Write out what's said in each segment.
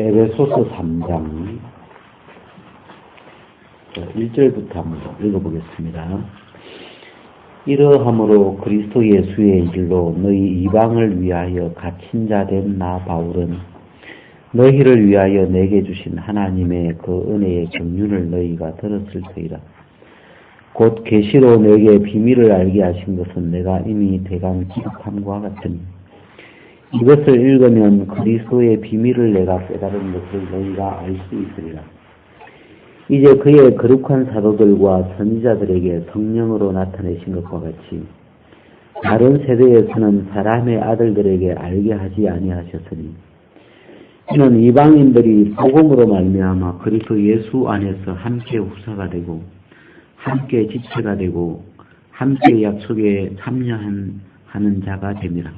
에베소서 3장 1절부터 한번 읽어보겠습니다. 이러함으로 그리스도 예수의 일로 너희 이방을 위하여 갇힌 자 된 나 바울은 너희를 위하여 내게 주신 하나님의 그 은혜의 경륜을 너희가 들었을 터이라. 곧 계시로 내게 비밀을 알게 하신 것은 내가 이미 대강 기록함과 같으니 이것을 읽으면 그리스도의 비밀을 내가 깨달은 것을 너희가 알 수 있으리라. 이제 그의 거룩한 사도들과 선지자들에게 성령으로 나타내신 것과 같이 다른 세대에서는 사람의 아들들에게 알게 하지 아니하셨으니 이는 이방인들이 복음으로 말미암아 그리스도 예수 안에서 함께 후사가 되고 함께 지체가 되고 함께 약속에 참여하는 자가 됨이라.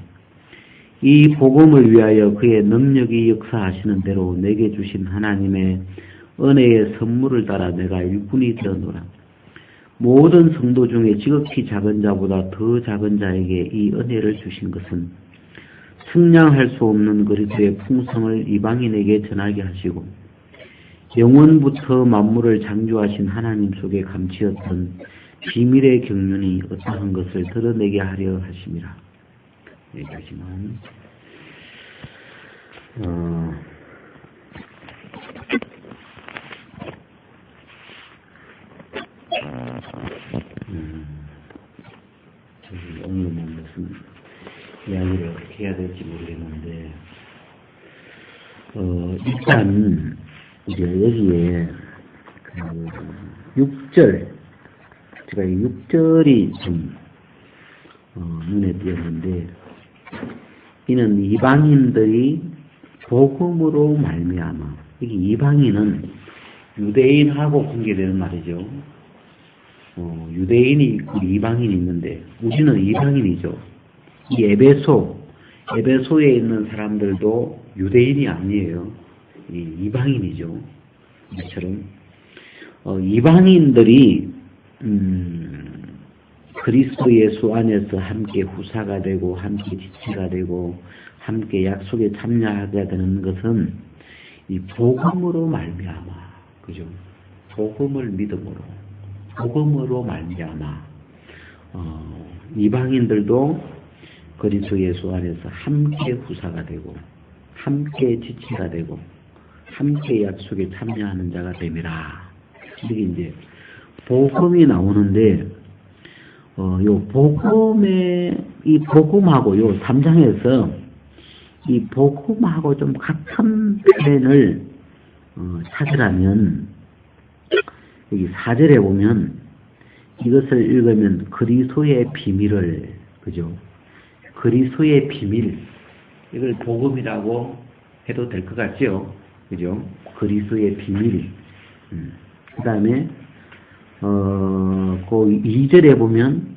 이 복음을 위하여 그의 능력이 역사하시는 대로 내게 주신 하나님의 은혜의 선물을 따라 내가 일꾼이 되었노라. 모든 성도 중에 지극히 작은 자보다 더 작은 자에게 이 은혜를 주신 것은 측량할 수 없는 그리스도의 풍성을 이방인에게 전하게 하시고 영원부터 만물을 창조하신 하나님 속에 감추었던 비밀의 경륜이 어떠한 것을 드러내게 하려 하심이라. 여기까지만. 오늘은 무슨 이야기를 어떻게 해야 될지 모르겠는데, 일단 이제 여기에 6절, 제가 이 6절이 좀 눈에 띄었는데, 이는 이방인들이 복음으로 말미암아, 이게 이방인은 유대인하고 관계되는 말이죠. 유대인이 있고 이방인이 있는데 우리는 이방인이죠. 이 에베소에 있는 사람들도 유대인이 아니에요. 이방인이죠. 이처럼 이방인들이 그리스도 예수 안에서 함께 후사가 되고 함께 지체가 되고 함께 약속에 참여하게 되는 것은 이 복음으로 말미암아, 그죠? 복음을 복음으로 말미암아 이방인들도 그리스도 예수 안에서 함께 후사가 되고 함께 지체가 되고 함께 약속에 참여하는 자가 됨이라. 이게 이제 복음이 나오는데 요 복음하고 요 3장에서 이 복음하고 좀 같은 표현을 찾으라면 여기 4절에 보면 이것을 읽으면 그리스도의 비밀을, 그죠? 그리스도의 비밀, 이걸 복음이라고 해도 될 것 같죠? 그죠? 그리스도의 비밀. 그 다음에 그 2절에 보면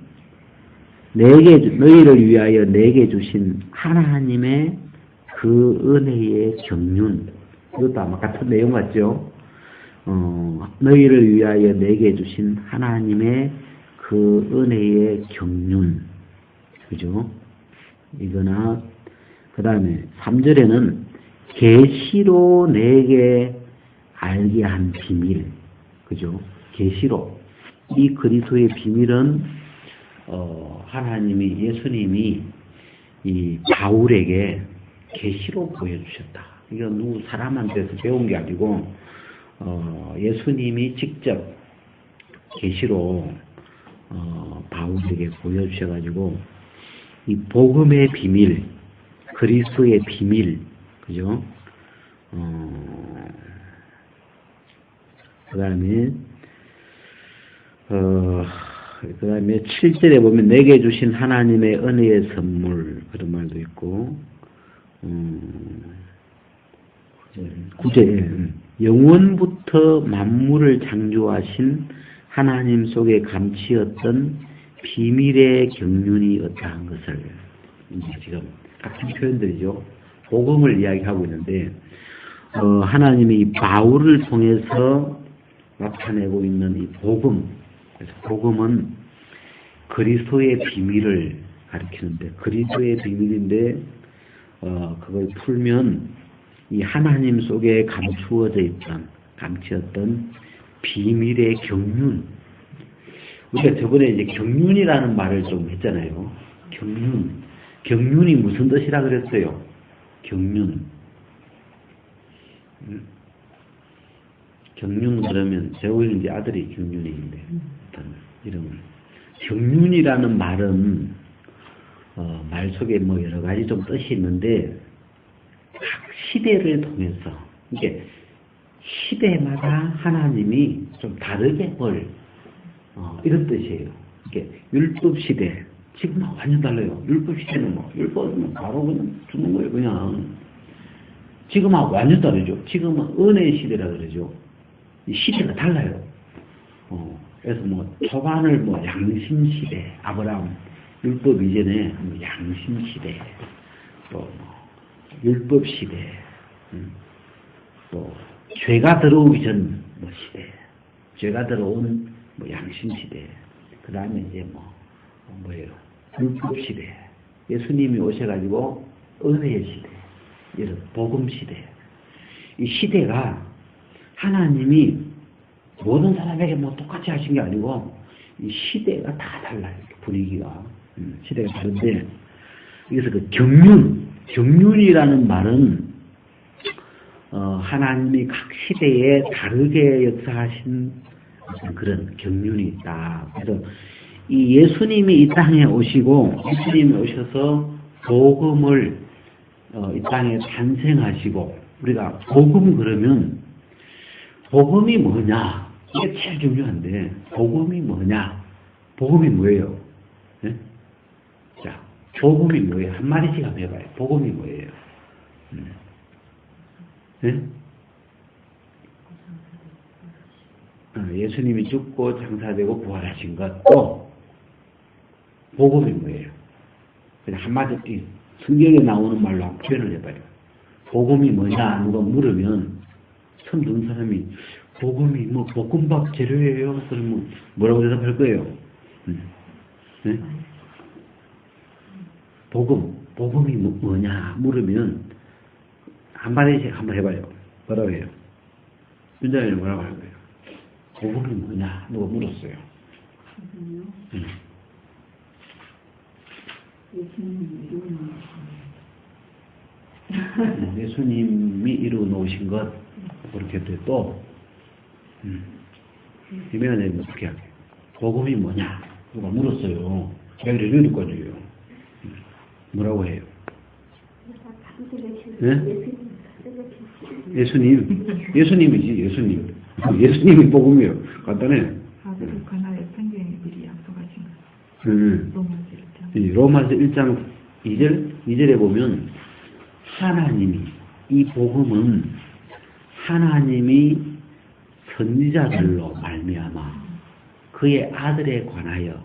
너희를 위하여 내게 주신 하나님의 그 은혜의 경륜, 이것도 아마 같은 내용 같죠? 너희를 위하여 내게 주신 하나님의 그 은혜의 경륜, 그죠? 이거나 그 다음에 3절에는 계시로 내게 알게 한 비밀, 그죠? 계시로. 이 그리스도의 비밀은 하나님이, 예수님이 이 바울에게 계시로 보여주셨다. 이건 누구 사람한테서 배운 게 아니고 예수님이 직접 계시로 바울에게 보여주셔가지고 이 복음의 비밀, 그리스도의 비밀, 그죠? 그 다음에 7절에 보면 내게 주신 하나님의 은혜의 선물, 그런 말도 있고 9절 영원부터 만물을 창조하신 하나님 속에 감추었던 비밀의 경륜이 어떠한 것을, 이제 지금 같은 표현들이죠. 복음을 이야기하고 있는데 하나님이 이 바울을 통해서 나타내고 있는 이 복음, 그래서 복음은 그리스도의 비밀을 가리키는데, 그리스도의 비밀인데 그걸 풀면 이 하나님 속에 감추었던 비밀의 경륜. 우리가 저번에 이제 경륜이라는 말을 좀 했잖아요. 경륜이 무슨 뜻이라 그랬어요? 경륜 그러면 제오일 이제 아들이 경륜인데 이름을 경륜이라는 말은 말 속에 뭐 여러 가지 좀 뜻이 있는데 각 시대를 통해서 이게 시대마다 하나님이 좀 다르게 이런 뜻이에요. 이게 율법 시대 지금 완전 달라요. 율법 시대는 율법은 바로 그냥 죽는 거예요. 그냥 지금하고 완전 다르죠. 지금은 은혜 시대라 그러죠. 이 시대가 달라요. 그래서 초반을 양심 시대, 아브라함 율법 이전에 양심 시대, 또 율법 시대, 또 죄가 들어오기 전 시대, 죄가 들어온 양심 시대, 그 다음에 이제 뭐예요? 율법 시대, 예수님이 오셔가지고 은혜의 시대, 이런 복음 시대. 이 시대가 하나님이 모든 사람에게 똑같이 하신 게 아니고 이 시대가 다 달라요. 분위기가 시대가 다른데 그래서 그 경륜이라는 말은 하나님이 각 시대에 다르게 역사하신 그런 경륜이 있다. 그래서 이 예수님이 이 땅에 오시고 예수님이 오셔서 복음을 이 땅에 탄생하시고 우리가 복음 그러면 복음이 뭐냐? 이게 제일 중요한데 복음이 뭐냐? 복음이 뭐예요? 네? 자, 복음이 뭐예요? 한 마디씩 한번 해봐요. 복음이 뭐예요? 네? 예수님이 죽고 장사되고 부활하신 것. 또 복음이 뭐예요? 그냥 한마디 성경에 나오는 말로 한번 표현을 해봐요. 복음이 뭐냐? 누가 물으면 처음 듣는 사람이 복음이 볶음밥 재료예요? 그러면 뭐라고 대답할 거예요? 네? 복음이 뭐냐? 물으면 한마디씩 한번 해봐요. 뭐라고 해요? 윤장이는 뭐라고 할 거예요? 복음이 뭐냐? 누가 물었어요. 예수님이 이루어 놓으신 것 그렇게 또 유명한 어떻게 하게? 복음이 뭐냐? 누가 물었어요. 제가 이럴 거예요. 뭐라고 해요? 네? 예수님이지 예수님. 예수님이 복음이에요. 간단해. 가나의 성경에 미리 약속하신 거. 로마서 1장 2절에 보면 하나님이 이 복음은 하나님이 선지자들로 말미암아 그의 아들에 관하여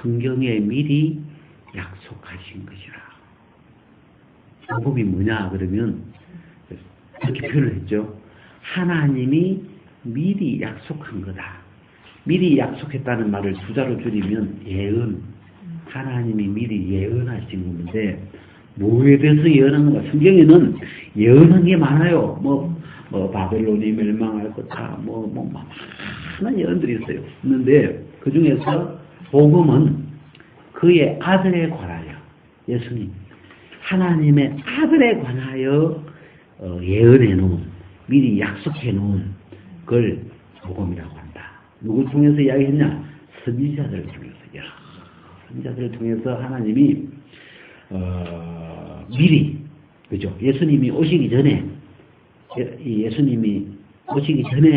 성경에 미리 약속하신 것이라. 복음이 뭐냐 그러면 그렇게 표현을 했죠. 하나님이 미리 약속한 거다. 미리 약속했다는 말을 두 자로 줄이면 예언. 하나님이 미리 예언하신 건데 뭐에 대해서 예언한 건가? 성경에는 예언한 게 많아요. 바벨론이 멸망할 거다. 많은 예언들이 있어요. 있는데 그 중에서 복음은 그의 아들에 관하여 예수님 하나님의 아들에 관하여 예언해 놓은 미리 약속해 놓은 그걸 복음이라고 한다. 누굴 통해서 이야기했냐? 선지자들을 통해서. 선지자들을 통해서 하나님이 미리 그죠? 예수님이 오시기 전에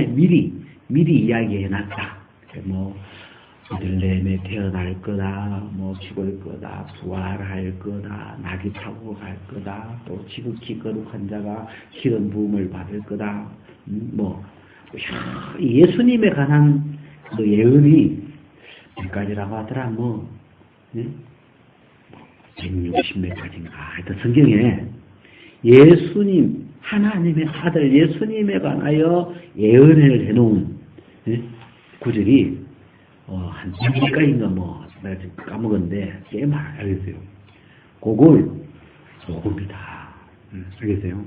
미리 이야기해 놨다. 베들레헴에 태어날 거다, 죽을 거다, 부활할 거다, 나귀 타고 갈 거다, 또 지극히 거룩한 자가 기름 부음을 받을 거다. 예수님에 관한 그 예언이 몇 가지라고 하더라. 160몇 가지인가. 하여튼 성경에 예수님, 하나님의 아들 예수님에 관하여 예언을 해놓은 구절이 한 100가지인가 내가 지금 까먹었는데 꽤 많이 알겠어요. 그걸 복음이다. 알겠어요?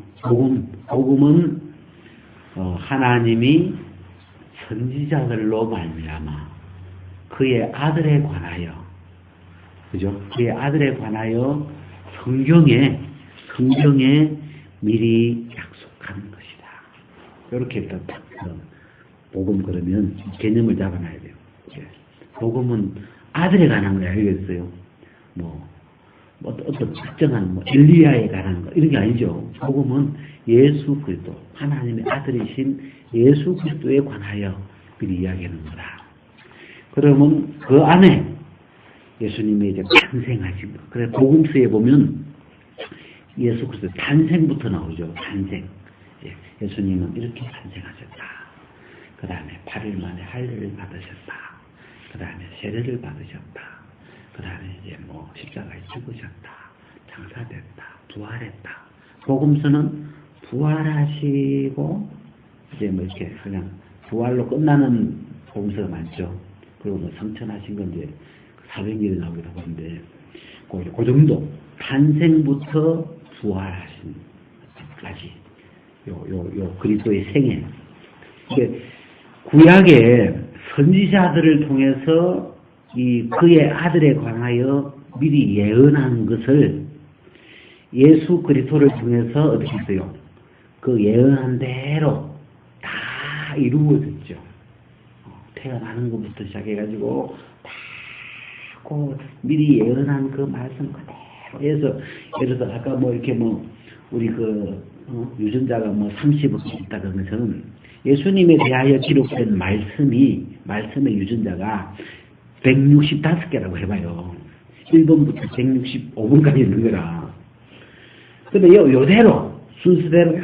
복음은 하나님이 선지자들로 말미암아 그의 아들에 관하여, 그죠? 그의 아들에 관하여 성경에 미리 약속한 것이다. 이렇게 일단 딱 복음 그러면 개념을 잡아놔야 돼요. 복음은 아들에 관한 거야, 알겠어요? 어떤 특정한 엘리야에 관한 거 이런 게 아니죠. 복음은 예수 그리스도, 하나님의 아들이신 예수 그리스도에 관하여 미리 이야기하는 거다. 그러면 그 안에 예수님이 이제 탄생하신 거. 그래서 복음서에 보면 예수 그리스도 탄생부터 나오죠. 탄생. 예수님은 이렇게 탄생하셨다. 그 다음에 8일 만에 할례를 받으셨다. 그 다음에 세례를 받으셨다. 그 다음에 이제 십자가에 죽으셨다. 장사됐다. 부활했다. 복음서는 부활하시고 이제 이렇게 그냥 부활로 끝나는 복음서가 많죠. 그리고 성천하신 건 이제 사도행전에 나오기도 하는데 그 정도 탄생부터 부활하신 까지 요 그리스도의 생애. 구약의 선지자들을 통해서 그의 아들에 관하여 미리 예언한 것을 예수 그리스도를 통해서 어떻게 했어요? 그 예언한 대로 다 이루어졌죠. 태어나는 것부터 시작해가지고 다 미리 예언한 그 말씀 그대로. 예를 들어서 아까 이렇게 우리 유전자가 30억 있다 그런 것은 예수님에 대하여 기록된 말씀의 유전자가 165개라고 해봐요. 1번부터 165번까지 있는 거라. 근데 요대로 순서대로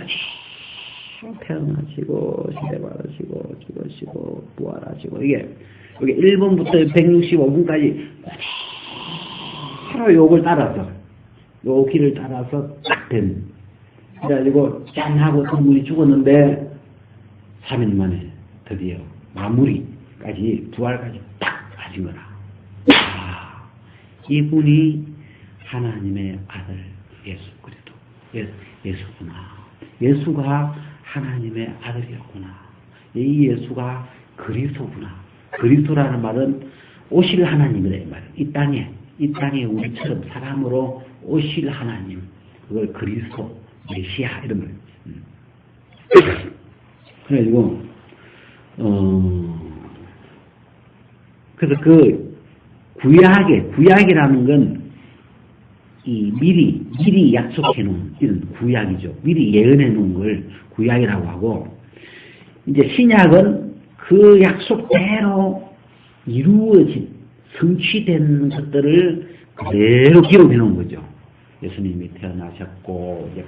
태어나시고 시대받으시고 죽으시고 부활하시고 이게 1번부터 165번까지 바로 요걸 따라서 요 길을 따라서 딱 된. 그래가지고 짠하고 성분이 죽었는데 3일 만에 드디어 마무리까지 부활까지 딱 하신 거라. 이분이 하나님의 아들 예수 그리스도 예수구나. 예수가 하나님의 아들이었구나. 이 예수가 그리스도구나. 그리스도라는 말은 오실 하나님이다 이 말. 이 땅에 우리처럼 사람으로 오실 하나님. 그걸 그리스도, 메시아 이런 말. 그래가지고 그래서 그 구약이라는 건 이 미리 약속해 놓은 이런 구약이죠. 미리 예언해 놓은 걸 구약이라고 하고, 이제 신약은 그 약속대로 이루어진 성취된 것들을 그대로 기록해 놓은 거죠. 예수님이 태어나셨고 이제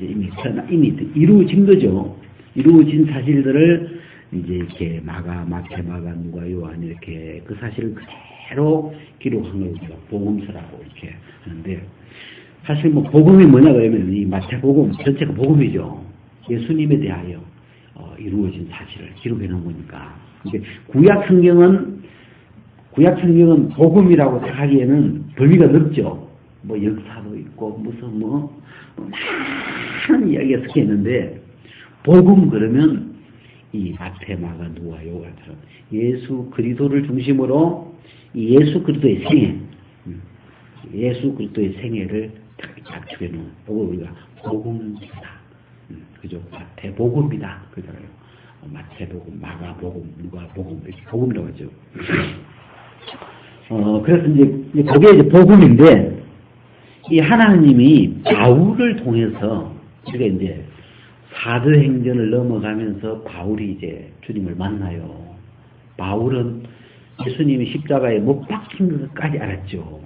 이미 이루어진 거죠. 이루어진 사실들을 이제 이렇게 마태, 누가, 요한 이렇게 그 사실을 그대로 기록한 걸 우리가 복음서라고 이렇게 하는데, 사실 복음이 뭐냐 그러면 이 마태복음 전체가 복음이죠. 예수님에 대하여 이루어진 사실을 기록해 놓은 거니까. 근데 구약 성경은 복음이라고 하기에는 범위가 넓죠. 역사도 있고 무슨 많은 이야기가 섞여 있는데, 복음 그러면 이 마태, 마가, 누가, 요한처럼 예수 그리스도를 중심으로 이 예수 그리스도의 생애, 예수 그리스도의 생애를 딱 잡축해 놓은 복음을 우리가 복음이다. 그죠? 마태복음이다. 그잖아요. 마태복음, 마가복음, 누가복음 이렇게 복음이라고 하죠. 그래서 이제 그게 이제 복음인데, 이 하나님이 바울을 통해서 우리가 이제 사도행전을 넘어가면서 바울이 이제 주님을 만나요. 바울은 예수님이 십자가에 못 박힌 것까지 알았죠.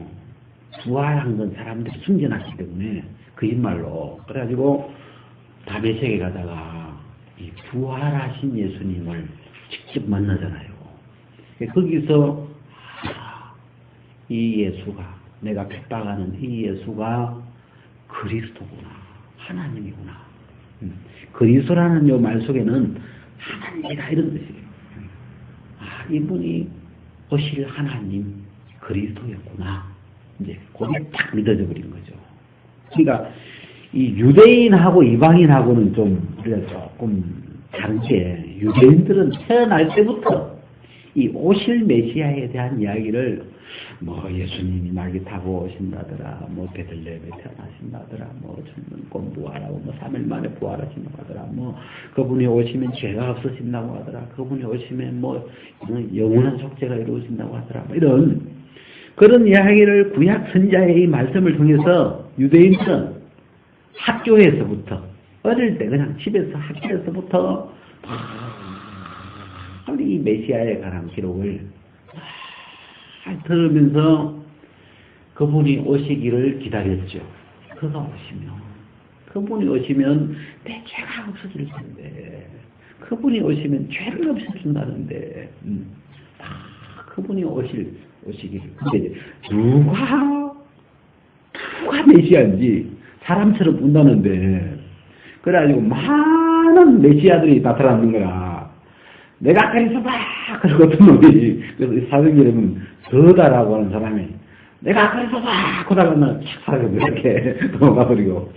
부활한 건 사람들이 숨겨놨기 때문에 거짓말로. 그래가지고 다메섹에 가다가 이 부활하신 예수님을 직접 만나잖아요. 거기서 이 예수가, 내가 핍박하는 이 예수가 그리스도구나, 하나님이구나. 그리스도라는 요 말 속에는 하나님이다 이런 뜻이에요. 이분이 오실 하나님 그리스도였구나. 이제 거기 딱 믿어져 버린 거죠. 그러니까 이 유대인하고 이방인하고는 좀 우리가 조금 다른 게, 유대인들은 태어날 때부터 이 오실 메시아에 대한 이야기를 뭐 예수님이 날개 타고 오신다더라, 뭐 베들레헴에 태어나신다더라, 뭐 죽는 건 부활하고 뭐 3일 만에 부활하신다고 하더라, 뭐 그분이 오시면 죄가 없어진다고 하더라, 그분이 오시면 뭐 영원한 속죄가 이루어진다고 하더라, 뭐 이런 그런 이야기를 구약 선자의 이 말씀을 통해서 유대인들은 학교에서부터 어릴 때 그냥 집에서 학교에서부터 이 메시아에 관한 기록을 들으면서 그분이 오시기를 기다렸죠. 그분이 오시면 내 죄가 없어질 텐데, 그분이 오시면 죄를 없애준다는데, 그분이 오시기를. 근데 누가 메시아인지 사람처럼 본다는데, 그래가지고 많은 메시아들이 나타나는 거야. 내가 그리스도다! 그리고 어떤 놈이, 그래서 사도행전에는 서다라고 하는 사람이, 내가 그리스도다! 그러다가는 착 사라져, 이렇게 넘어가버리고,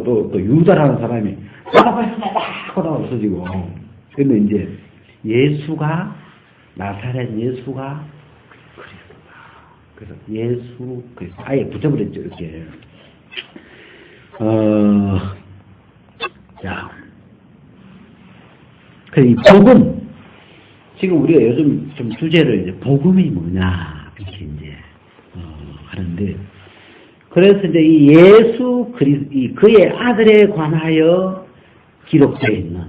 또 유다라는 사람이, 내가 그리스도다! 그러다가 없어지고. 근데 이제, 나사렛 예수가 그리스도다. 그래서 예수 그리스도. 아예 붙여버렸죠, 이렇게. 자. 이 복음. 지금 우리가 요즘 좀 주제를 이제 복음이 뭐냐, 이렇게 이제, 하는데, 그래서 이제 이 예수 그의 아들에 관하여 기록되어 있는,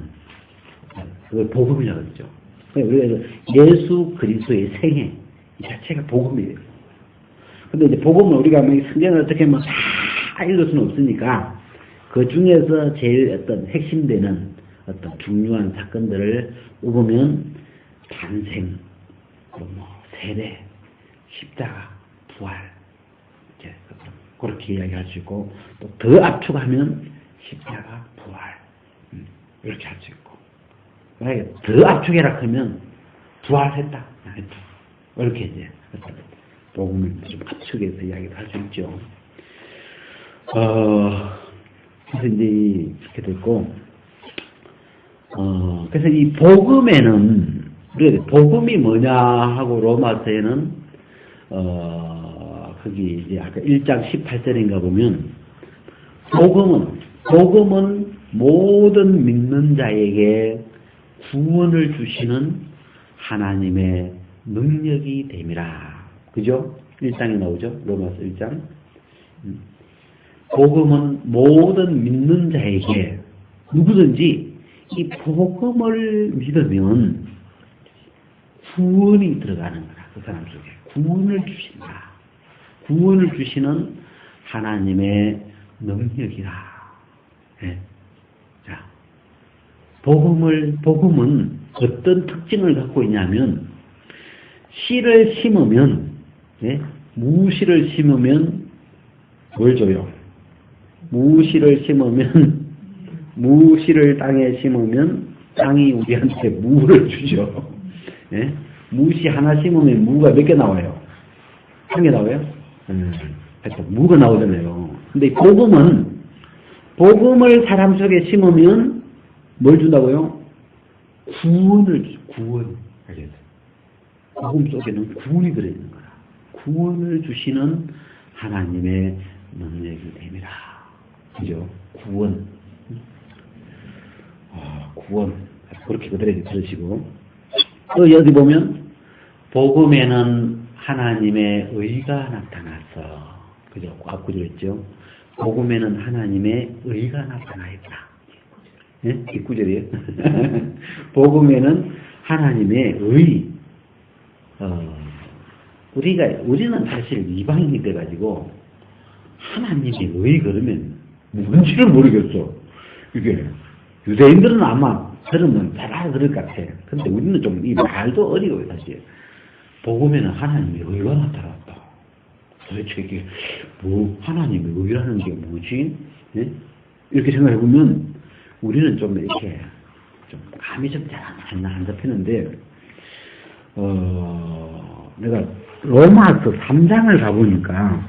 그걸 복음이라고 그러죠. 우리가 예수 그리스도의 생애, 이 자체가 복음이에요. 근데 이제 복음은 우리가 성경을 어떻게 다 읽을 수는 없으니까, 그 중에서 제일 어떤 핵심되는 어떤 중요한 사건들을 보면 탄생, 세례, 십자가, 부활, 이렇게 그렇게 이야기할 수 있고, 또 더 압축하면 십자가, 부활, 이렇게 할 수 있고, 만약에 더 압축해라 하면 부활했다, 이렇게 이제 복음을 좀 압축해서 이야기를 할 수 있죠. 그래서 이제 이렇게 됐고, 그래서 이 복음에는, 복음이 뭐냐 하고 로마서에는, 거기 이제 아까 1장 18절인가 보면, 복음은 모든 믿는 자에게 구원을 주시는 하나님의 능력이 됨이라. 그죠? 1장에 나오죠? 로마서 1장. 복음은 모든 믿는 자에게, 누구든지 이 복음을 믿으면 구원이 들어가는 거라. 그 사람 속에 구원을 주신다. 구원을 주시는 하나님의 능력이라. 네. 자, 복음은 어떤 특징을 갖고 있냐면, 씨를 심으면, 네? 무씨를 심으면 뭘 줘요? 무씨를 심으면, 무씨를 땅에 심으면 땅이 우리한테 무를 주죠. 네? 무씨 하나 심으면 무가 몇 개 나와요? 한 개 나와요? 하여튼 무가 나오잖아요. 근데 복음을 사람 속에 심으면 뭘 준다고요? 구원. 알겠어요? 복음 속에는 구원이 들어있는 거야. 구원을 주시는 하나님의 능력이 됨이라. 그죠? 구원. 그렇게 그들에게 들으시고. 또 여기 보면, 복음에는 하나님의 의가 나타났어. 그죠? 앞구절 있죠? 복음에는 하나님의 의가 나타나있다. 예? 뒷구절이에요? 복음에는 하나님의 의. 우리는 사실 이방인이 돼가지고, 하나님의 의 그러면 뭔지를 모르겠어. 이게, 유대인들은 아마 들으면 잘 알아들을 것 같아. 근데 우리는 좀 이 말도 어려워요, 사실. 복음에는 하나님의 의가 나타났다. 도대체 이게 하나님의 의라는 게 뭐지? 네? 이렇게 생각해보면 우리는 좀 이렇게 좀 감이 좀 잘 안 잡히는데, 내가 로마서 3장을 가보니까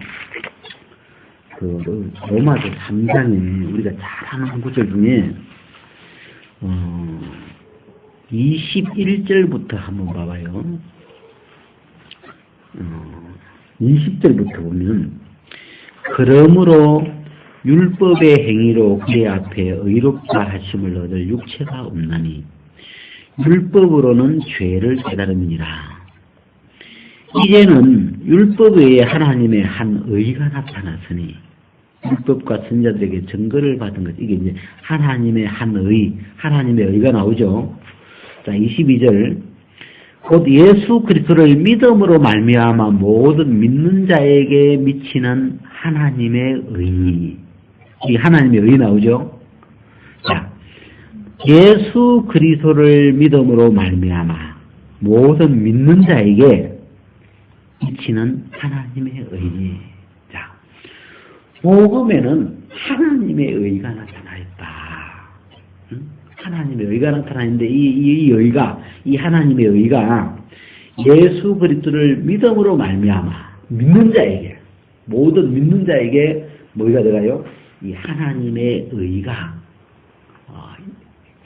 그 로마서 3장에 우리가 잘 아는 구절 중에 21절부터 한번 봐봐요. 20절부터 보면 그러므로 율법의 행위로 그의 앞에 의롭다 하심을 얻을 육체가 없나니 율법으로는 죄를 깨달음이니라. 이제는 율법 외에 하나님의 한 의가 나타났으니 율법과 선지자들에게 증거를 받은 것. 이게 이제 하나님의 한 의, 하나님의 의가 나오죠. 자, 22절. 곧 예수 그리스도를 믿음으로 말미암아 모든 믿는 자에게 미치는 하나님의 의. 이 하나님의 의 나오죠. 자, 예수 그리스도를 믿음으로 말미암아 모든 믿는 자에게 미치는 하나님의 의. 자, 복음에는 하나님의 의가 나타나 있다. 하나님의 의가 나타나 있는데 이 의가, 이 하나님의 의가 예수 그리스도를 믿음으로 말미암아 믿는 자에게, 모든 믿는 자에게 뭐가 들어가요? 이 하나님의 의가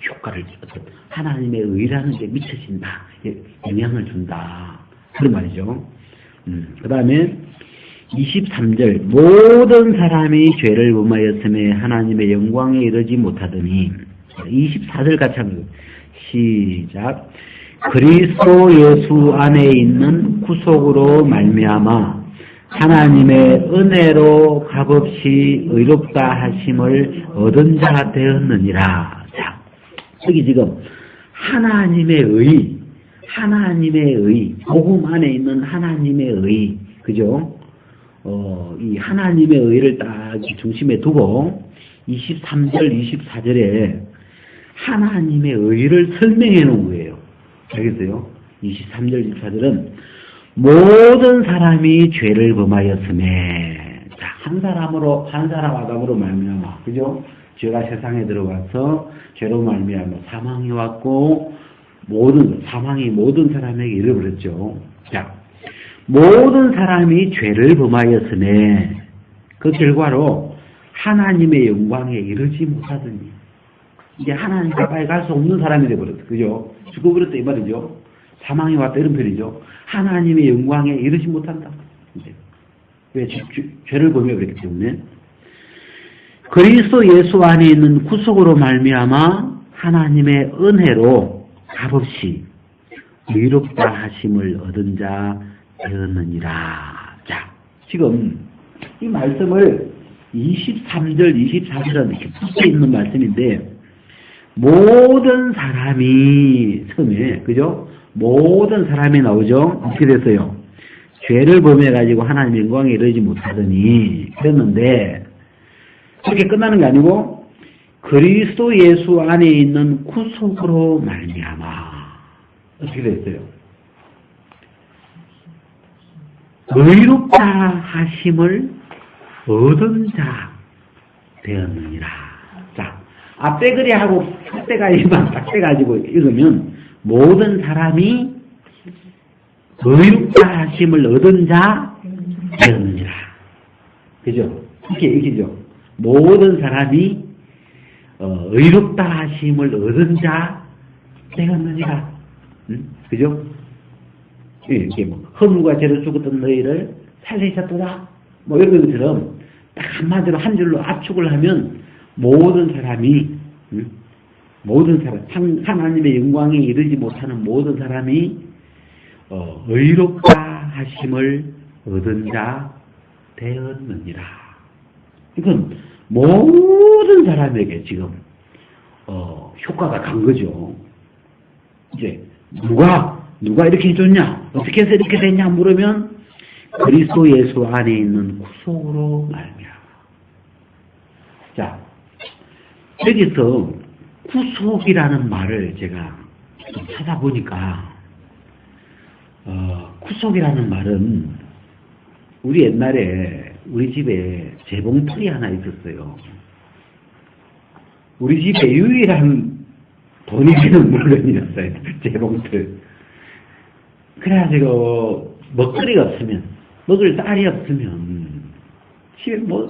효과를, 하나님의 의라는 게 미쳐진다, 영향을 준다, 그런 말이죠. 그 다음에 23절. 모든 사람이 죄를 범하였음에 하나님의 영광에 이르지 못하더니. 24절 같이 합니다. 시작. 그리스도 예수 안에 있는 구속으로 말미암아 하나님의 은혜로 값없이 의롭다 하심을 얻은 자 되었느니라. 자, 여기 지금 하나님의 의, 복음 안에 있는 하나님의 의, 그죠? 이 하나님의 의를 딱 중심에 두고 23절, 24절에 하나님의 의를 설명해 놓은 거예요. 알겠어요? 23절, 24절은 모든 사람이 죄를 범하였음에, 자, 한 사람 아담으로 말미암아, 그죠? 죄가 세상에 들어가서 죄로 말미암아 사망이 왔고, 사망이 모든 사람에게 이르버렸죠. 자, 모든 사람이 죄를 범하였음에 그 결과로 하나님의 영광에 이르지 못하더니, 이제 하나님 가까이 갈 수 없는 사람이 되어버렸어. 그죠? 죽어버렸다 이 말이죠. 사망이 왔다 이런 표현이죠. 하나님의 영광에 이르지 못한다. 이제. 왜? 죄를 범해버렸기 때문에. 그리스도 예수 안에 있는 구속으로 말미암아 하나님의 은혜로 값없이 의롭다 하심을 얻은 자 되었느니라. 자, 지금 이 말씀을 23절, 24절은 이렇게 붙어 있는 말씀인데, 모든 사람이 처음에, 그죠? 모든 사람이 나오죠? 어떻게 됐어요? 죄를 범해가지고 하나님의 영광에 이르지 못하더니, 그랬는데, 그렇게 끝나는 게 아니고, 그리스도 예수 안에 있는 구속으로 말미암아 어떻게 됐어요? 의롭다 하심을 얻은 자 되었느니라. 자, 앞에 그리 하고 삭대가지만 삭대가지고 읽으면 모든 사람이 의롭다 하심을 얻은 자 되었느니라. 그죠? 이렇게 읽히죠? 모든 사람이 의롭다 하심을 얻은 자 되었느니라. 그죠? 이게 뭐 허물과 죄로 죽었던 너희를 살리셨도다, 뭐 이런 것처럼 딱 한마디로 한 줄로 압축을 하면 모든 사람이 하나님의 영광에 이르지 못하는 모든 사람이 의롭다 하심을 얻은 자 되었느니라. 이건 모든 사람에게 지금 효과가 간 거죠. 이제 누가 이렇게 해줬냐? 어떻게 해서 이렇게 됐냐? 물으면 그리스도 예수 안에 있는 구속으로 말미암아. 자, 여기서 구속이라는 말을 제가 좀 찾아보니까 구속이라는 말은 우리 옛날에 우리 집에 재봉틀이 하나 있었어요. 우리 집에 유일한 돈이 되는 물건이었어요. 재봉틀. 그래가지고 먹거리가 없으면, 먹을 쌀이 없으면 집에 뭐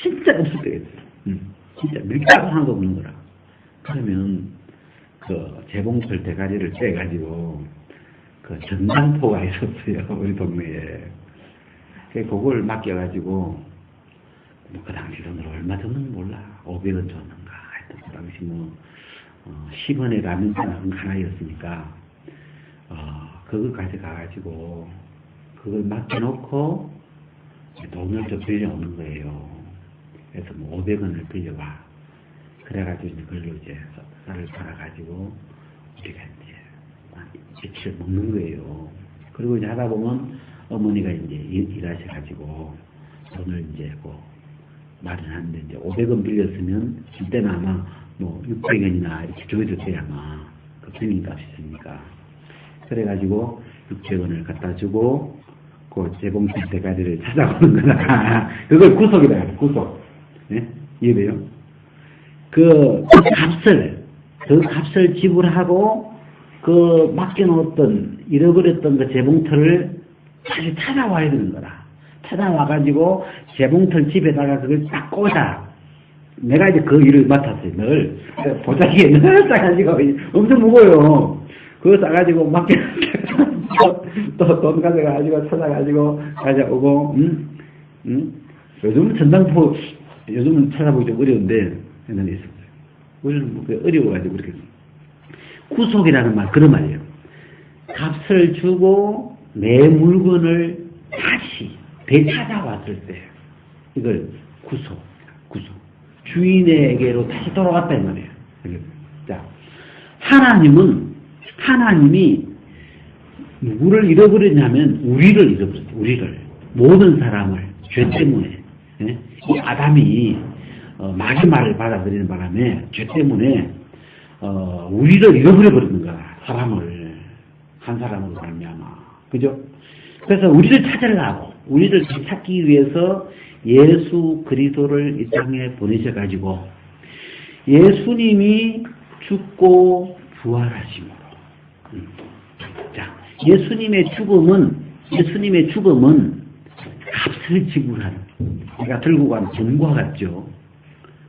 진짜 없을 때가 있어요. 진짜 밀가루 하나도 없는 거라. 그러면 그 재봉틀 대가리를 떼가지고 그 전당포가 있었어요. 우리 동네에. 그걸 맡겨가지고 뭐 그 당시 돈으로 얼마 줬는지 몰라. 500원 줬는가. 하여튼 그 당시 뭐 10원에 라면잔 하나였으니까 그거 가져가가지고 그걸 맡겨놓고 돈을 좀 빌려오는 거예요. 그래서 뭐 500원을 빌려와. 그래가지고 이제 그걸로 이제 쌀을 팔아가지고 우리가 이제 며칠 먹는 거예요. 그리고 이제 하다 보면 어머니가 이제 일하셔가지고 돈을 이제 뭐 마련하는데 이제 500원 빌렸으면 그때는 아마 뭐 600원이나 이렇게 줘줬어야 아마 그 빌린 값이 있으니까. 그래가지고 600원을 갖다 주고 그 재봉틀 대가리를 찾아오는 거다. 그걸 구속이라 해요. 구속. 네? 이해돼요? 그 값을 지불하고 그 맡겨놓았던 잃어버렸던 그 재봉틀을 다시 찾아와야 되는 거라. 찾아와가지고 재봉틀 집에다가 그걸 딱 꽂아. 내가 이제 그 일을 맡았어요. 늘 보자기에 늘 싸가지고 엄청 무거워요. 그거 싸가지고 또 돈 가져가지고 찾아가지고 가져오고. 요즘은 전당포 요즘은 찾아보기 좀 어려운데 옛날에 있었어요. 우리는 뭐 어려워가지고 그렇게. 구속이라는 말 그런 말이에요. 값을 주고 내 물건을 다시 되찾아왔을 때 이걸 구속. 주인에게로 다시 돌아갔다 이 말이에요. 자, 하나님이 누구를 잃어버렸냐면 우리를 잃어버렸어요. 우리를. 모든 사람을 죄 때문에. 예? 이 아담이 마귀 말을 받아들이는 바람에 죄 때문에 우리를 잃어버려 버리는 거야. 사람을. 한 사람으로 말미암아. 그죠? 그래서 우리를 찾으려고 우리를 찾기 위해서 예수 그리스도를 이 땅에 보내셔가지고 예수님이 죽고 부활하심으로. 자, 예수님의 죽음은 값을 지불하는. 내가 들고 간 돈과 같죠.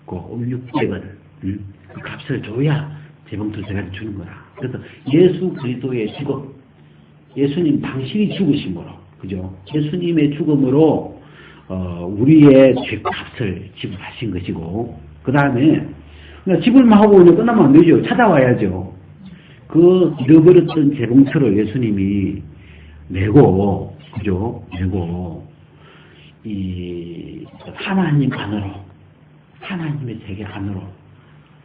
그 600원. 그 값을 줘야 재봉틀 대가리 주는 거라. 그래서 예수 그리스도의 죽음, 예수님 당신이 죽으심으로, 그죠? 예수님의 죽음으로 우리의 죄값을 지불하신 것이고, 그 다음에 지불만 하고 그냥 끝나면 안 되죠. 찾아와야죠. 그 잃어버렸던 재봉틀을 예수님이 내고, 그죠? 내고 이 하나님 안으로, 하나님의 세계 안으로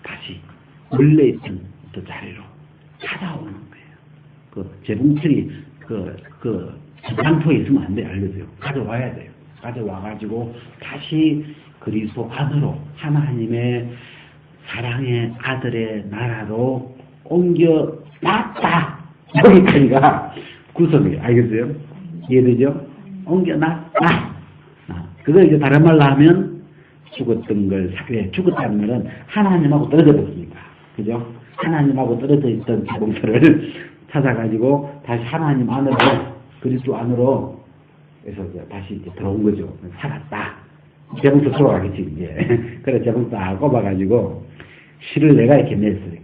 다시 원래 있던 그 자리로 찾아오는 거예요. 그 재봉틀이 그 전당포에 있으면 안 돼. 알려줘요. 가져와야 돼요. 가져와가지고 다시 그리스도 안으로 하나님의 사랑의 아들의 나라로 옮겨놨다. 여기까지가 구속이에요. 알겠어요? 이해되죠? 옮겨놨다. 그거 이제 다른 말로 하면 죽었던 걸 죽었다는 말은 하나님하고 떨어져 버렸으니까. 그죠? 하나님하고 떨어져 있던 재봉틀을 찾아가지고 다시 하나님 안으로, 그리스도 안으로 해서 다시 이제 들어온 거죠. 살았다. 재봉틀 들어가겠지, 이제. 그래, 재봉틀 딱 꼽아가지고 실을 내가 이렇게 냈어요.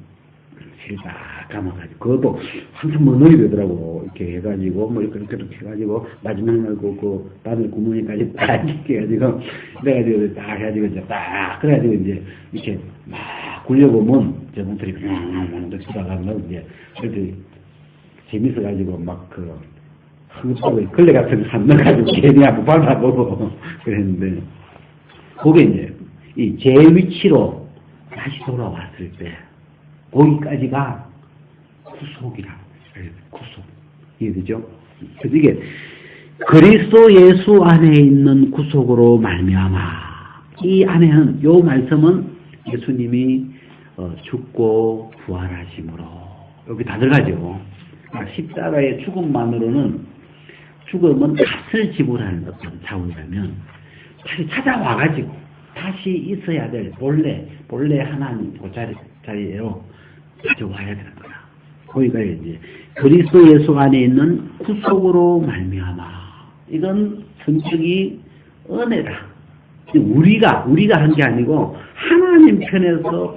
실 딱 감아가지고. 그것도 한참 머느리 되더라고. 이렇게 해가지고, 뭐 이렇게 해가지고, 마지막 날 그 바늘 구멍이까지 딱 이렇게 해가지고, 그래가지고 딱 해가지고 이제 딱, 그래가지고 이제 이렇게 막 굴려보면 재봉틀이 막 들어가면 이제 이렇게 재밌어가지고 막 걸레 같은 거 안 넣어가지고 괜히 한번 밟아보고 그랬는데, 그게 이제 이 제 위치로 다시 돌아왔을 때, 거기까지가 구속이라고. 구속. 이해되죠? 그래서 이게 그리스도 예수 안에 있는 구속으로 말미암아. 이 안에는, 요 말씀은 예수님이 죽고 부활하심으로. 여기 다 들어가죠. 십자가의 죽음만으로는, 죽음은 값을 지불하는 어떤 자원이라면 다시 찾아와가지고 다시 있어야 될 본래 하나님 그 자리로 가져와야 되는 거야. 거기가 이제 그리스도 예수 안에 있는 구속으로 말미암아. 이건 성격이 은혜다. 우리가 한 게 아니고 하나님 편에서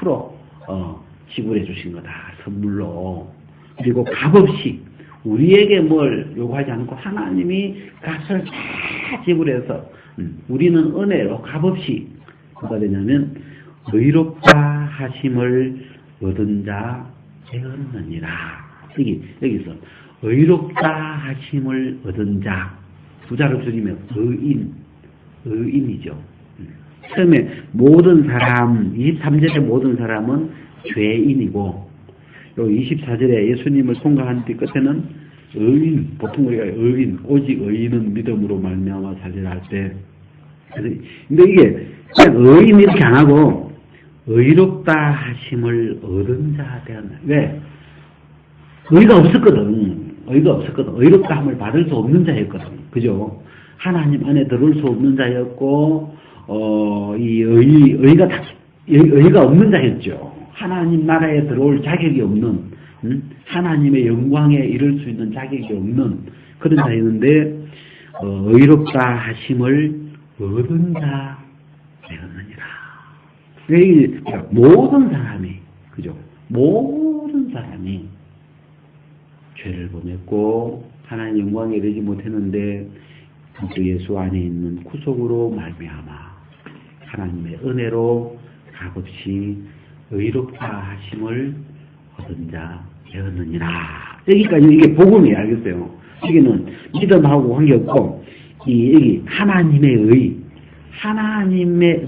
100% 지불해 주신 거다. 선물로. 그리고 값없이 우리에게 뭘 요구하지 않고 하나님이 값을 다 지불해서 우리는 은혜로 값없이 뭐가 되냐면 의롭다 하심을 얻은 자 되었느니라. 여기서 의롭다 하심을 얻은 자 두 자로 줄이면 의인이죠. 처음에 모든 사람 23절의 모든 사람은 죄인이고 요 24절에 예수님을 통과한 뒤 끝에는 의인, 보통 우리가 의인, 오직 의인은 믿음으로 말미암아 살리라 할 때 근데 이게 그냥 의인 이렇게 안 하고 의롭다 하심을 얻은 자 되었나. 왜? 의가 없었거든. 의롭다 함을 받을 수 없는 자였거든. 그죠? 하나님 안에 들어올 수 없는 자였고, 이 의가 없는 자였죠. 하나님 나라에 들어올 자격이 없는, 하나님의 영광에 이를 수 있는 자격이 없는 그런 자였는데, 의롭다 하심을 얻은 자 되었느니라. 모든 사람이, 그죠? 모든 사람이 죄를 범했고, 하나님 영광에 이르지 못했는데, 그리스도 예수 안에 있는 구속으로 말미암아 하나님의 은혜로 값없이 의롭다 하심을 얻은 자 되었느니라. 여기까지 이게 복음이에요. 알겠어요? 여기는 믿음하고 관계없고 여기 하나님의 의, 하나님의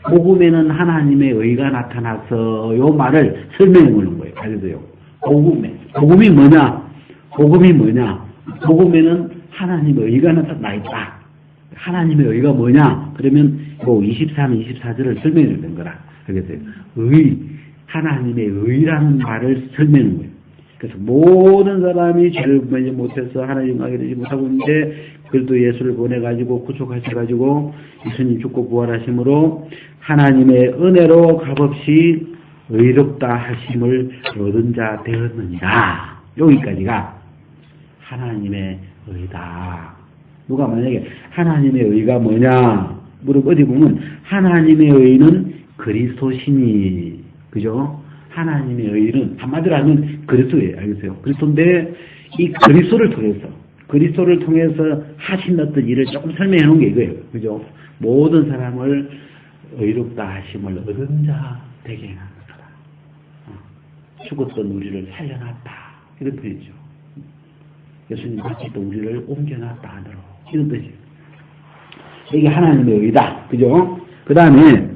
복음에는 하나님의 의가 나타나서 요 말을 설명해 보는 거예요. 알겠어요? 복음이 뭐냐? 복음에는 하나님의 의가 나타나 있다. 하나님의 의가 뭐냐? 그러면 23, 24절을 설명해 주는 거라. 알겠어요? 하나님의 의라는 말을 설명하는 거예요. 그래서 모든 사람이 죄를 범하지 못해서 하나님 영광에 이르지 못하고 있는데 그래도 예수를 보내가지고 구속하셔가지고 예수님 죽고 부활하심으로 하나님의 은혜로 값없이 의롭다 하심을 얻은 자 되었느니라. 여기까지가 하나님의 의다. 누가 만약에 하나님의 의가 뭐냐 어디 보면 하나님의 의는 그리스도시니, 그죠? 하나님의 의는 한마디로 하면 그리스도예요. 알겠어요? 그리스도인데 이 그리스도를 통해서 하신 어떤 일을 조금 설명해 놓은 게 이거예요. 그죠? 모든 사람을 의롭다 하심을 얻은 자 되게 하는 거다. 죽었던 우리를 살려놨다. 이런 뜻이죠. 예수님 같이 또 우리를 옮겨놨다 하더라. 이런 뜻이에요. 이게 하나님의 의다. 그죠? 그 다음에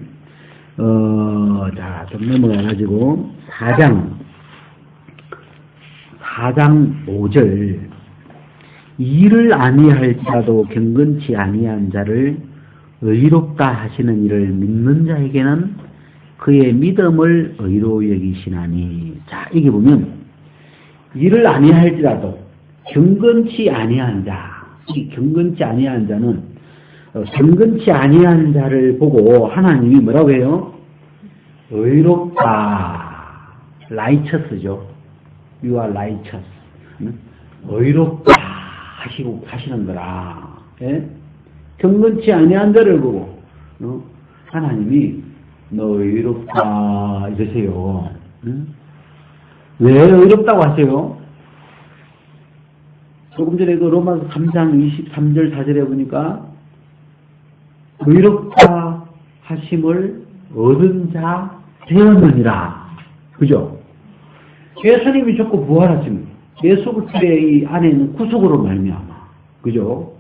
좀 넘어가가지고 4장 5절 이를 아니할지라도 경건치 아니한 자를 의롭다 하시는 이를 믿는 자에게는 그의 믿음을 의로 여기시나니. 자, 이게 보면 이를 아니할지라도 경건치 아니한 자, 이 경건치 아니한 자는 경건치 아니한 자를 보고 하나님이 뭐라고 해요? 의롭다, righteous죠. You are righteous. 의롭다 하시는 거라. 예? 경건치 아니한 자를 보고 하나님이 너 의롭다 이러세요. 왜 의롭다고 하세요? 조금 전에 그 로마서 3장 23절 4절에 보니까 의롭다 하심을 얻은 자 되었느니라. 그죠? 예수님이 죽고 부활하십니다. 예수 그리스도의 이 안에 있는 구속으로 말미암아. 그죠?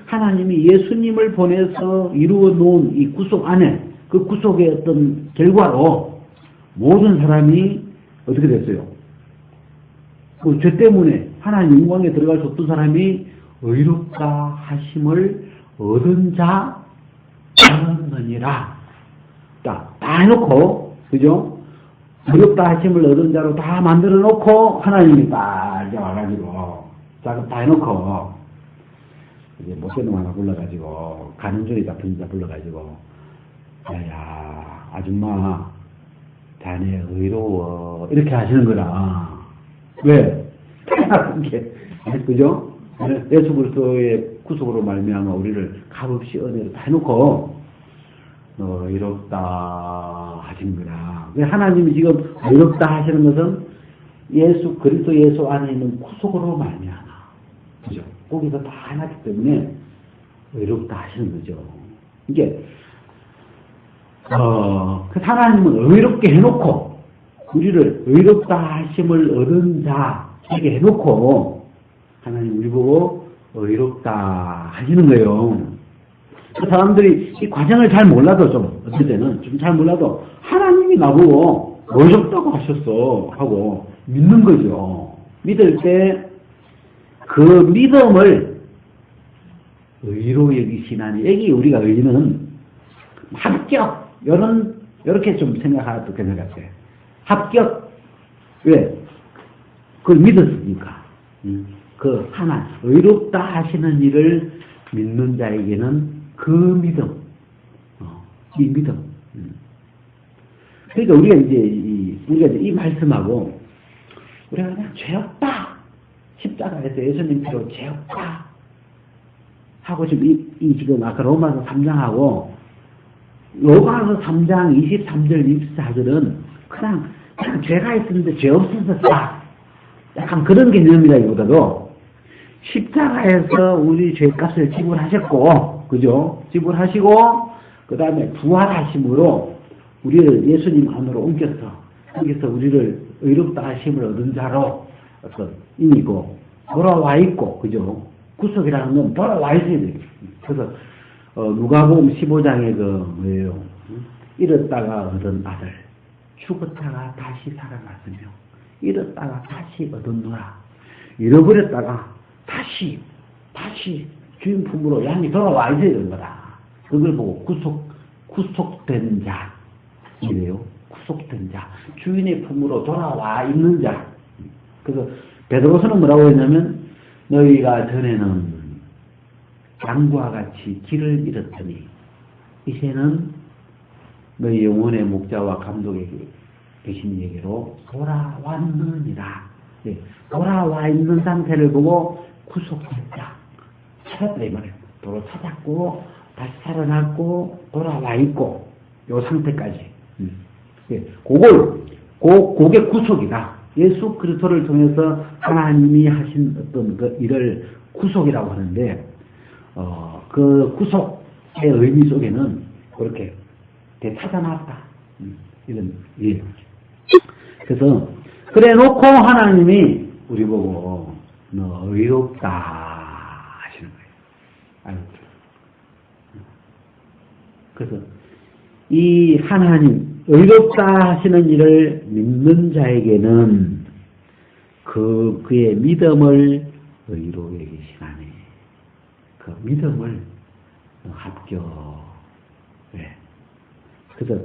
하나님이 예수님을 보내서 이루어 놓은 이 구속 안에 그 구속의 어떤 결과로 모든 사람이 어떻게 됐어요? 그 죄 때문에 하나님 영광에 들어갈 수 없던 사람이 의롭다 하심을 얻은 자 되었느니라. 다 해놓고, 그죠? 의롭다 하심을 얻은 자로 다 만들어 놓고 하나님이 딱 이제 와가지고 다 해놓고 이제 못된 놈 하나 불러가지고 가는 중에 잡힌 자 불러가지고 야 아줌마 자네 의로워 이렇게 하시는 거라. 왜? 그게 그죠? 예수 그리스도의 구속으로 말미암아 우리를 값없이 은혜로 다 해놓고 의롭다 하신 거라. 하나님이 지금 의롭다 하시는 것은 그리스도 예수 안에 있는 구속으로 말미암아, 그죠? 거기서 다 하나기 때문에 의롭다 하시는 거죠. 이게 그 하나님은 의롭게 해놓고 우리를 의롭다 하심을 얻은 자에게 해놓고 하나님 우리 보고 의롭다 하시는 거예요. 그 사람들이 이 과정을 잘 몰라도 어떨 때는 좀 잘 몰라도 하나님이 나보고 의롭다고 하셨어 하고 믿는 거죠. 믿을 때 그 믿음을 의로 여기시나니, 여기 우리가 의는 합격, 이렇게 좀 생각해도 괜찮을 것 같아요. 합격. 왜? 그걸 믿었으니까. 그 의롭다 하시는 일을 믿는 자에게는 그 믿음, 이 믿음. 그러니까 우리가 이제 이 말씀하고 우리가 그냥 죄 없다, 십자가에서 예수님 피로 죄 없다 하고 지금 아까 로마서 3장하고 로마서 3장 23절 24절은 그냥 죄가 있었는데 죄 없어졌다, 약간 그런 개념이라기보다도 십자가에서 우리 죄값을 지불하셨고, 그죠? 지불하시고 그 다음에 부활하심으로 우리를 예수님 안으로 옮겨서 거기서 우리를 의롭다 하심을 얻은 자로 어떤 인이고 돌아와 있고, 그죠? 구속이라는 건 돌아와 있어야 돼요. 그래서 누가복음 15장에 뭐예요? 잃었다가 얻은 아들, 죽었다가 다시 살아났으며 잃었다가 다시 얻었노라. 잃어버렸다가 다시 주인 품으로 양이 돌아와 있어야 되는 거다. 그걸 보고 구속된 자 이래요. 구속된 자, 주인의 품으로 돌아와 있는 자. 그래서 베드로서는 뭐라고 했냐면 너희가 전에는 양과 같이 길을 잃었더니 이제는 너희 영혼의 목자와 감독에게 계신 얘기로 돌아왔느니라. 네, 돌아와 있는 상태를 보고 구속했다, 찾았다 이 말이에요. 도로 찾았고 다시 살아났고 돌아와 있고 요 상태까지. 네, 그게 구속이다. 예수 그리스도를 통해서 하나님이 하신 어떤 그 일을 구속이라고 하는데, 그 구속의 의미 속에는 그렇게 되찾아놨다, 이런 예. 그래서 그래 놓고 하나님이 우리 보고 너 의롭다 하시는 거예요. 그래서 이 하나님 의롭다 하시는 일을 믿는 자에게는 그의 믿음을 의로 여기시나니, 그 믿음을 합격. 네. 그래서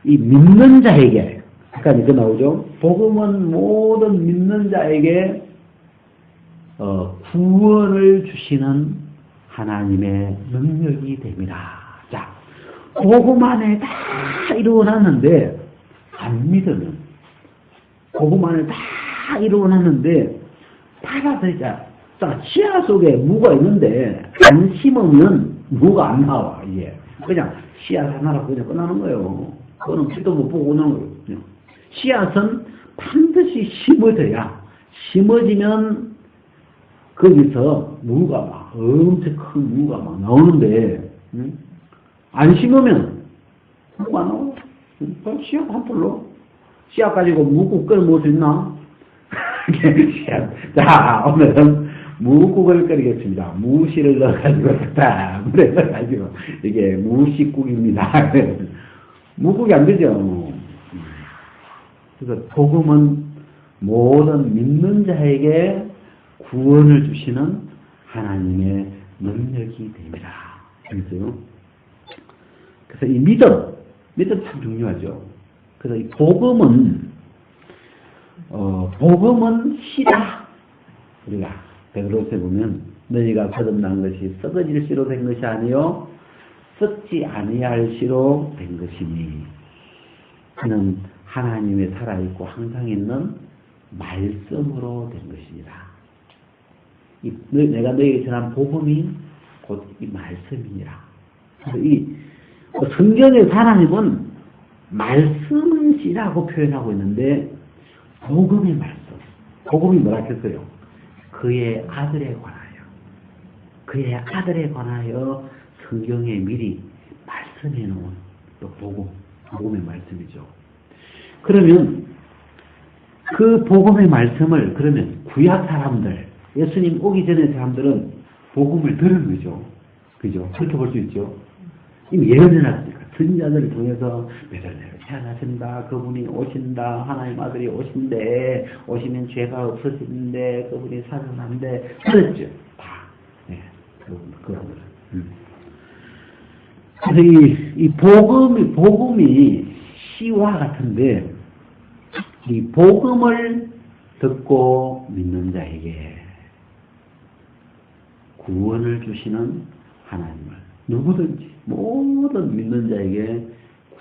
이 믿는 자에게, 아까 이거 나오죠? 복음은 모든 믿는 자에게 구원을 주시는 하나님의 능력이 됩니다. 자, 복음 안에 다 이루어놨는데 안 믿으면, 복음 안에 다 이루어놨는데 받아들이자. 자, 씨앗 속에 무가 있는데 안 심으면 무가 안 나와. 이게 그냥 씨앗 하나라고 그냥 끝나는 거예요. 그거는 빛도 못 보고 끝나는 거예요. 씨앗은 반드시 심어져야, 심어지면 거기서 무가 막 엄청 큰 무가 막 나오는데, 안 심으면 무가 안 나와. 씨앗 한 풀로 씨앗 가지고 무국 끓여 먹을 수 있나? 자, 오늘은 무국을 끓이겠습니다. 무씨를 넣어가지고 물에 넣어가지고 이게 무씨국입니다. 무국이 안 되죠. 그래서 복음은 모든 믿는 자에게 구원을 주시는 하나님의 능력이 됩니다. 그래서요. 그래서 이 믿음 참 중요하죠. 그래서 이 복음은 씨다. 우리가 베드로서에 보면 너희가 거듭난 것이 썩어질 씨로 된 것이 아니요 썩지 아니할 씨로 된 것이니 그는 하나님의 살아있고 항상 있는 말씀으로 된 것입니다. 내가 너희에게 전한 복음이 곧 이 말씀이니라. 그래서 이 성경에서 하나님은 말씀이라고 표현하고 있는데 복음의 말씀. 복음이 뭐라 했어요? 그의 아들에 관하여 성경에 미리 말씀해 놓은 또 복음의 말씀이죠. 그러면 그 복음의 말씀을 그러면 구약 사람들, 예수님 오기 전의 사람들은 복음을 들은 거죠. 그죠? 그렇게 볼 수 있죠. 이미 예언해놨으니까 선지자들을 통해서 메달레로 태어나신다. 그분이 오신다. 하나님 아들이 오신대. 오시면 죄가 없어지는데 그분이 살아난대. 그랬죠. 다. 네. 그분들은. 그래서 이 복음이 시와 같은데 이 복음을 듣고 믿는 자에게 구원을 주시는 하나님을 누구든지 모든 믿는 자에게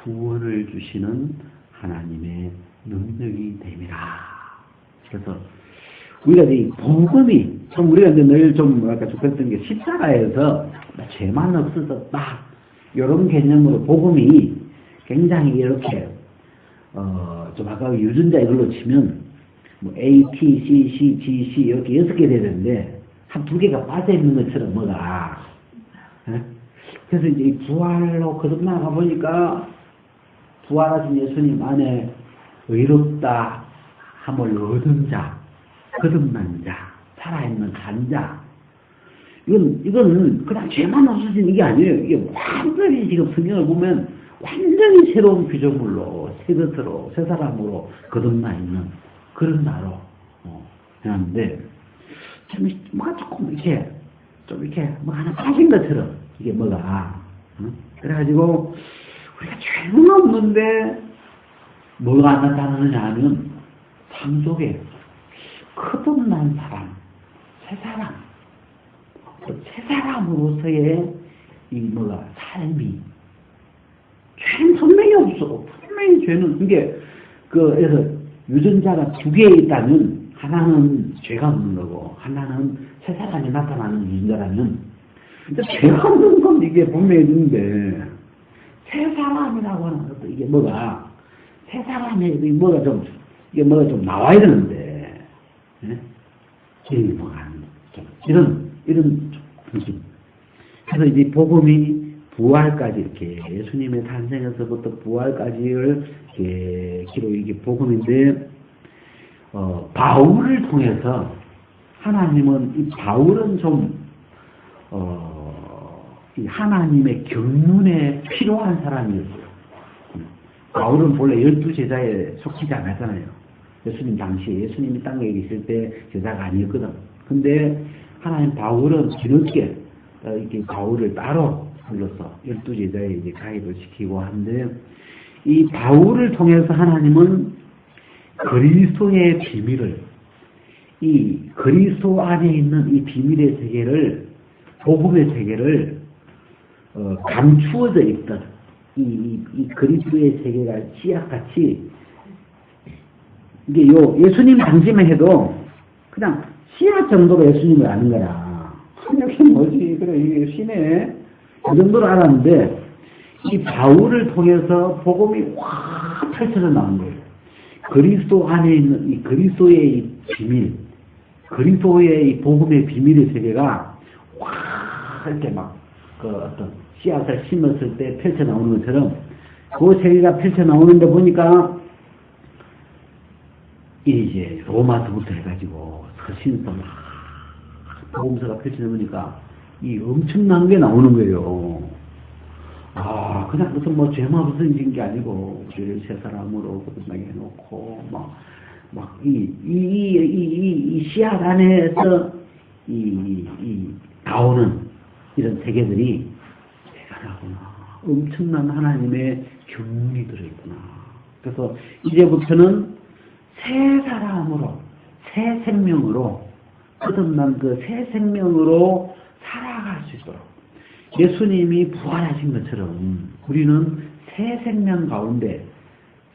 구원을 주시는 하나님의 능력이 됨이라. 그래서 우리가 이 복음이 좀 우리가 이제 늘 좀 아까 좋겠던 게 십자가에서 죄만 없어졌다 이런 개념으로 복음이 굉장히 이렇게 좀 아까 유전자 이걸로 치면 뭐 A, T, C, C, G, C 이렇게 6개 되는데 한 2개가 빠져 있는 것처럼 뭐가. 예? 그래서 이제 이 부활로 거듭나가 보니까 부활하신 예수님 안에 의롭다 함을 얻은 자, 거듭난 자, 살아있는 산 자. 이건 그냥 죄만 없어진 이게 아니에요. 이게 완전히 지금 성경을 보면 완전히 새로운 피조물로, 새 것으로, 새 사람으로 거듭나 있는 그런 나로 하는데 뭐가 조금 이렇게 뭐 하나 빠진 것처럼 이게 뭐가 그래가지고 우리가 죄는 없는데 뭐가 나타나느냐 하면 삶 속에 거듭난 사람, 새 사람, 새 사람으로서의 이 뭐가 삶이 죄는 분명히 없어. 분명히 죄는 이게 그래서 유전자가 2개 있다면 하나는 죄가 없는 거고 하나는 새 사람이 나타나는 유전자라면 죄가 없는 건 이게 분명히 있는데 새 사람이라고 하는 것도 이게 뭐가 새 사람이 뭐가 좀 이게 뭐가 좀 나와야 되는데 이게 뭐가 좀 이런 느낌. 그래서 이제 복음이 부활까지 이렇게 예수님의 탄생에서부터 부활까지를 이렇게 기록 이게 복음인데 바울을 통해서 하나님은 이 바울은 좀 이 하나님의 경륜에 필요한 사람이었어요. 바울은 본래 12제자에 속히지 않았잖아요. 예수님 당시에 예수님이 땅에 계실 때 제자가 아니었거든. 근데 하나님 바울은 뒤늦게 이렇게 바울을 따로 불러서 12제자에 이제 가입을 시키고 하는데 이 바울을 통해서 하나님은 그리스도의 비밀을 이 그리스도 안에 있는 이 비밀의 세계를 복음의 세계를 감추어져 있던 이 그리스도의 세계가 씨앗같이 이게 예수님 당시만 해도 그냥 씨앗 정도로 예수님을 아는 거야. 여기 뭐지? 그래 이게 신의 그 정도로 알았는데 이 바울을 통해서 복음이 확 펼쳐져 나온 거예요. 그리스도 안에 있는 이 그리스도의 이 비밀, 그리스도의 이 복음의 비밀의 세계가 확 이렇게 막 그 어떤 씨앗을 심었을 때 펼쳐 나오는 것처럼 그 세계가 펼쳐 나오는데 보니까 이제 로마서부터 해가지고 서신서 막 복음서가 펼쳐 나오니까 이 엄청난 게 나오는 거예요. 아, 그냥 무슨 뭐 죄만 없어진 게 아니고 우리를 새 사람으로 거듭나게 해놓고 막 이 씨앗 안에서 이 나오는 이런 세계들이 대단하구나. 엄청난 하나님의 경륜이 들어있구나. 그래서 이제부터는 새 사람으로, 새 생명으로 거듭난 그 새 생명으로 살아갈 수 있도록 예수님이 부활하신 것처럼 우리는 새 생명 가운데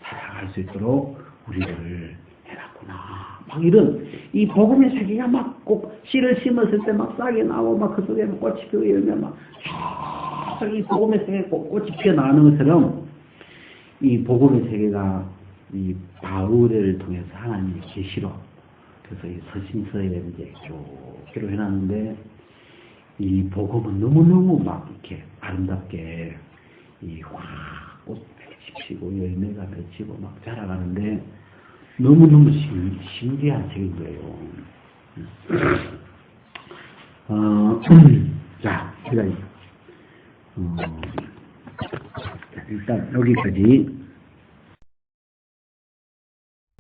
살아갈 수 있도록 우리를 해놨구나. 막 이런 이 복음의 세계가 막 꼭 씨를 심었을 때 막 싹이 나고 막 그 속에 꽃이 피고 열면 막 이 복음의 세계에 꽃이 피어나는 것처럼 이 복음의 세계가 이 바울을 통해서 하나님의 계시로 그래서 이 서신서에 이제 쭉 기록해놨는데 이 복음은 너무너무 막 이렇게 아름답게 이 꽃이 피고 열매가 맺히고 막 자라가는데 너무너무 신기한 책인 거예요. 자, 제가 일단 여기까지